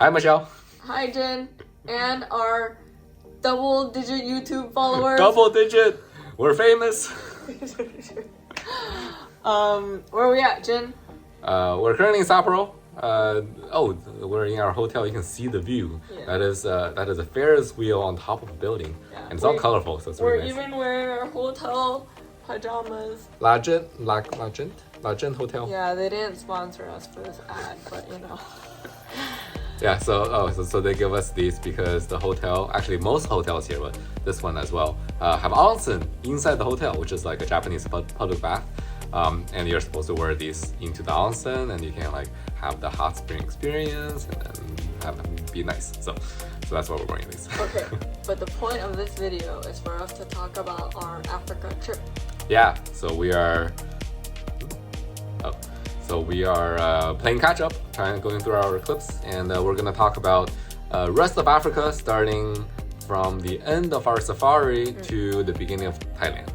Hi, Michelle. Hi, Jin. And our double-digit YouTube followers. Double digit. We're famous. Where are we at, Jin? We're currently in Sapporo. We're in our hotel. You can see the view. Yeah. That is a Ferris wheel on top of a building, and it's all colorful, so it's really nice. We're even wearing our hotel pajamas. Lagent Hotel. Yeah, they didn't sponsor us for this ad, but you know. Yeah, so they give us these because the hotel, actually most hotels here, but this one as well, have onsen inside the hotel, which is like a Japanese public bath. And you're supposed to wear these into the onsen, and you can like have the hot spring experience and then have them be nice. So that's why we're wearing these. Okay, but the point of this video is for us to talk about our Africa trip. Yeah, so we are playing catch up, going through our clips, and we're gonna talk about rest of Africa, starting from the end of our safari to the beginning of Thailand.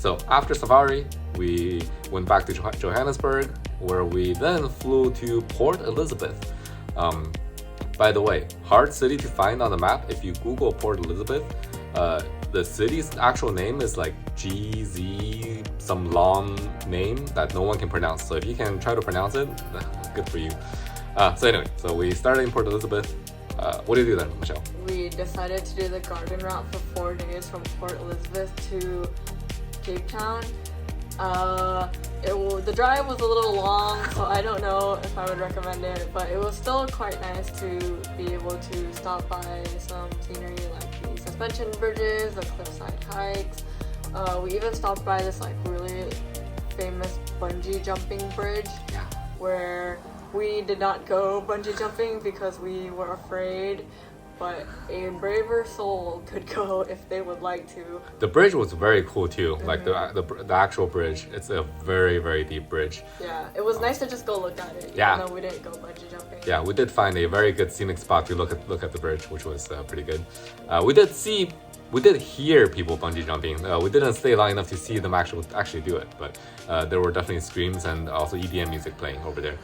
So after safari, we went back to Johannesburg, where we then flew to Port Elizabeth. By the way, hard city to find on the map. If you Google Port Elizabeth, the city's actual name is like GZ, some long name that no one can pronounce. So if you can try to pronounce it, good for you. So we started in Port Elizabeth. What did you do then, Michelle? We decided to do the garden route for 4 days from Port Elizabeth to Cape Town. The drive was a little long, so I don't know if I would recommend it, but it was still quite nice to be able to stop by some scenery like the suspension bridges, the cliffside hikes. We even stopped by this like really famous bungee jumping bridge, where we did not go bungee jumping because we were afraid, but a braver soul could go if they would like to. The bridge was very cool too. Like the actual bridge, it's a very, very deep bridge. Yeah, it was nice to just go look at it, even though we didn't go bungee jumping. Yeah, we did find a very good scenic spot to look at the bridge, which was pretty good. We did hear people bungee jumping. We didn't stay long enough to see them actually do it, but there were definitely screams and also EDM music playing over there.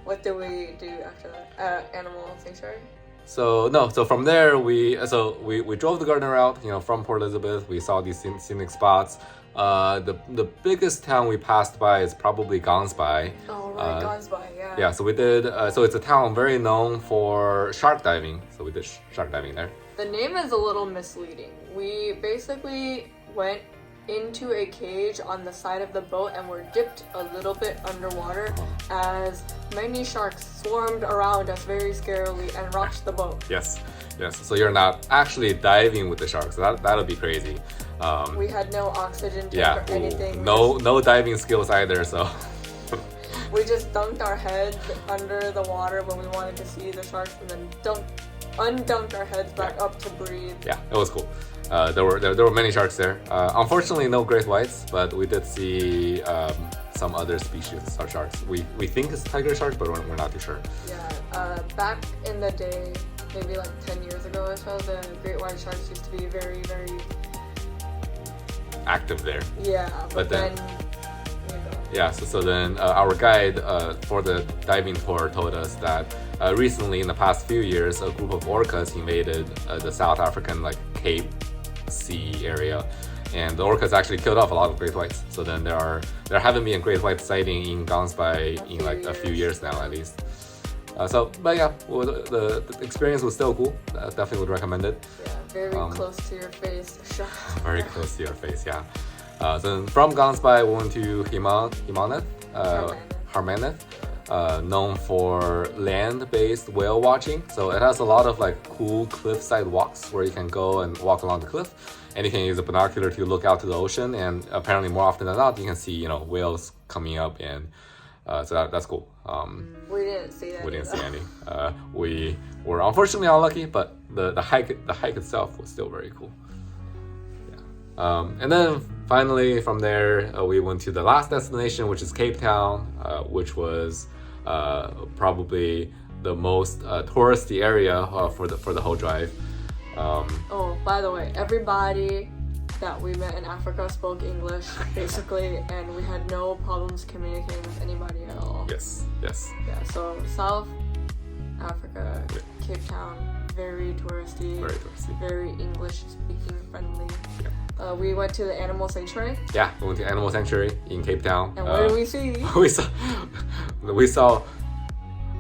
What did we do after that? Animal sanctuary? So from there we drove the garden route, from Port Elizabeth. We saw these scenic spots. The biggest town we passed by is probably Gansbai. Oh right, Gansbai, yeah. Yeah, so we did. So it's a town very known for shark diving. So we did shark diving there. The name is a little misleading. We basically went into a cage on the side of the boat and were dipped a little bit underwater as many sharks swarmed around us very scarily and rocked the boat. Yes. So you're not actually diving with the sharks. That'll be crazy. We had no oxygen tank or anything. No diving skills either. So we just dunked our heads under the water when we wanted to see the sharks, and then undunked our heads back up to breathe. Yeah, it was cool. There were many sharks there. Unfortunately, no great whites, but we did see some other species of sharks. We think it's tiger sharks, but we're not too sure. Yeah, back in the day, maybe like 10 years ago or so, the great white sharks used to be very, very active there. Yeah, but then yeah, so then our guide for the diving tour told us that recently, in the past few years, a group of orcas invaded the South African Cape Sea area, and the orcas actually killed off a lot of great whites. So then there haven't been a great white sighting in Gansbai in a few years now at least. The experience was still cool. Definitely would recommend it. Yeah, very close to your face. Very close to your face, yeah. So from Gansbai, we went to Hermanus, known for land-based whale watching. So it has a lot of cool cliffside walks where you can go and walk along the cliff, and you can use a binocular to look out to the ocean. And apparently, more often than not, you can see whales coming up, and so that's cool. We didn't see that. We didn't see any. We were unfortunately unlucky, but the hike itself was still very cool. And then finally from there we went to the last destination, which is Cape Town, which was probably the most touristy area for the whole drive. By the way, everybody that we met in Africa spoke English basically, and we had no problems communicating with anybody at all. Yes. Yeah, so South Africa, Cape Town, very touristy, very English speaking friendly. Yeah. We went to the animal sanctuary. Yeah, we went to Animal Sanctuary in Cape Town. And what did we see? we saw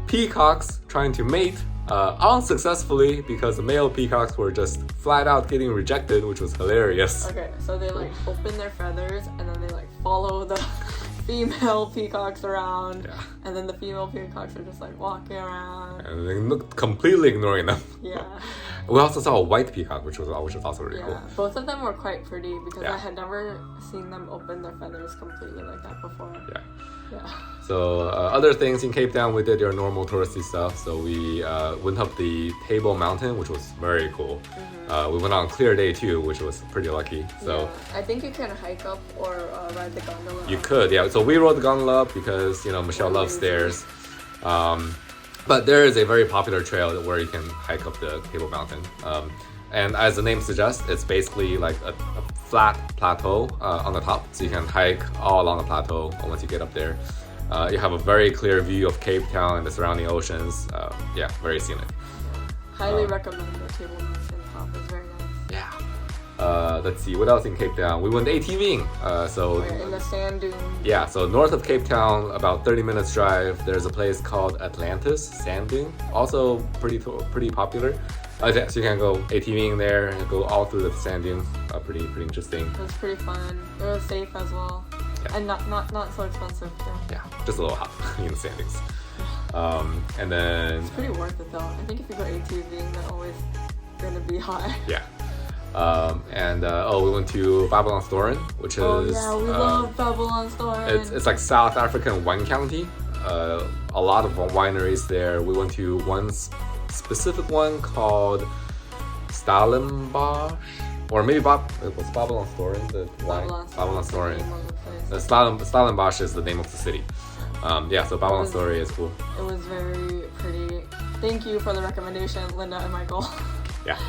peacocks trying to mate unsuccessfully because the male peacocks were just flat out getting rejected, which was hilarious. Okay, so they like open their feathers and then they like follow the female peacocks around, and then the female peacocks are just like walking around and they look completely ignoring them. Yeah. We also saw a white peacock, which was also really cool. Both of them were quite pretty because I had never seen them open their feathers completely like that before. Yeah. So other things in Cape Town, we did your normal touristy stuff. So we went up the Table Mountain, which was very cool. We went on a clear day too, which was pretty lucky. So I think you can hike up or ride the gondola. You could, yeah. So we rode the gondola up because Michelle loves stairs. But there is a very popular trail where you can hike up the Table Mountain. And as the name suggests, it's basically like a flat plateau on the top. So you can hike all along the plateau once you get up there. You have a very clear view of Cape Town and the surrounding oceans. Very scenic. Highly recommend the Table Mountain top. It's very nice. Yeah. Let's see, what else in Cape Town? We went ATVing. In the sand dunes. Yeah, so north of Cape Town, about 30 minutes drive, there's a place called Atlantis Sand Dune. Also pretty popular. So you can go ATVing there and go all through the sand dunes. Pretty interesting. It was pretty fun. It was safe as well. Yeah. And not so expensive too. Yeah, just a little hot in the sand dunes. And then it's pretty worth it though. I think if you go ATVing, they're always gonna be hot. Yeah. We went to Babylon Storen, which is we love Babylon Storen. It's like South African wine county. A lot of wineries there. We went to one specific one called Stellenbosch, or maybe it was Babylon Storen, the wine. Babylon Storen. Stellenbosch is the name of the city. So Babylon Storen is cool. It was very pretty. Thank you for the recommendation, Linda and Michael. Yeah.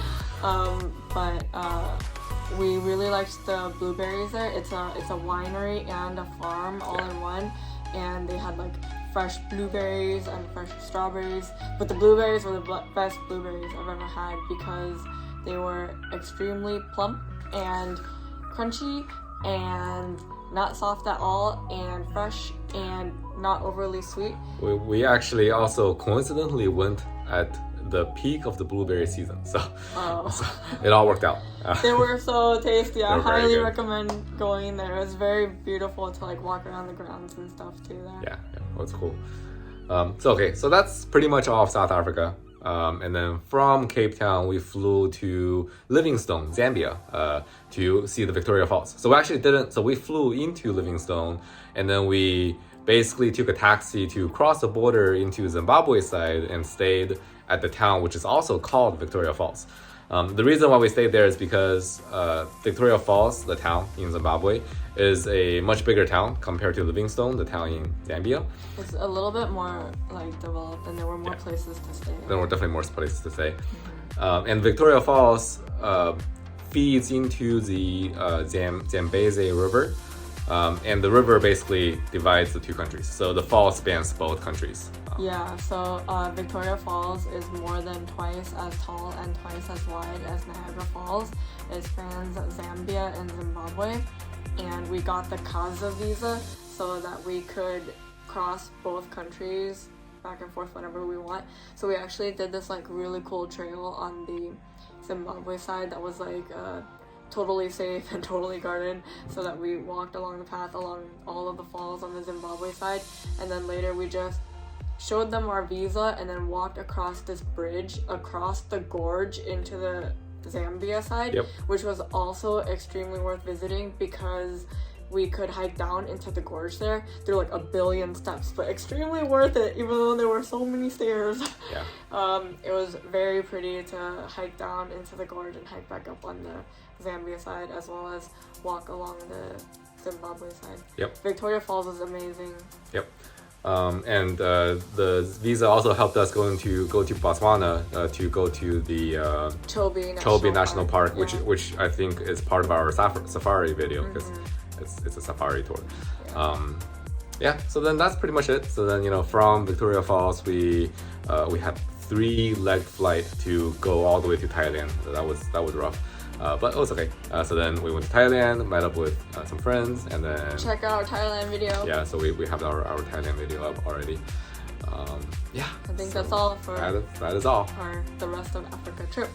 We really liked the blueberries there. It's a winery and a farm all in one, and they had like fresh blueberries and fresh strawberries. But the blueberries were the best blueberries I've ever had because they were extremely plump and crunchy and not soft at all and fresh and not overly sweet. We actually also coincidentally went at the peak of the blueberry season, so it all worked out. They were so tasty. I highly recommend going there. It was very beautiful to like walk around the grounds and stuff too there. Yeah, it was cool. So that's pretty much all of South Africa. And then from Cape Town, we flew to Livingstone, Zambia, to see the Victoria Falls. So we actually didn't. So we flew into Livingstone, and then we basically took a taxi to cross the border into Zimbabwe side and stayed at the town, which is also called Victoria Falls. The reason why we stayed there is because Victoria Falls, the town in Zimbabwe, is a much bigger town compared to Livingstone, the town in Zambia. It's a little bit more like developed, and there were more places to stay. There were definitely more places to stay. And Victoria Falls feeds into the Zambezi River. And the river basically divides the two countries. So the falls spans both countries. So Victoria Falls is more than twice as tall and twice as wide as Niagara Falls. It spans Zambia and Zimbabwe. And we got the Kaza visa so that we could cross both countries back and forth whenever we want. So we actually did this like really cool trail on the Zimbabwe side that was like totally safe and totally guarded, so that we walked along the path along all of the falls on the Zimbabwe side, and then later we just showed them our visa and then walked across this bridge across the gorge into the Zambia side, which was also extremely worth visiting because we could hike down into the gorge there through like 1 billion steps, but extremely worth it even though there were so many stairs. It was very pretty to hike down into the gorge and hike back up on the Zambia side as well as walk along the Zimbabwe side. Victoria Falls is amazing. And the visa also helped us go to Botswana to go to the Chobe National Park, which I think is part of our safari video because it's a safari tour. yeah, so then that's pretty much it. So then, you know, from Victoria Falls, we had 3-leg flight to go all the way to Thailand. So that was rough, but it was okay. So then we went to Thailand, met up with some friends, and then check out our Thailand video. Yeah, so we have our Thailand video up already. Yeah, I think that's all for that is all our the rest of Africa trip.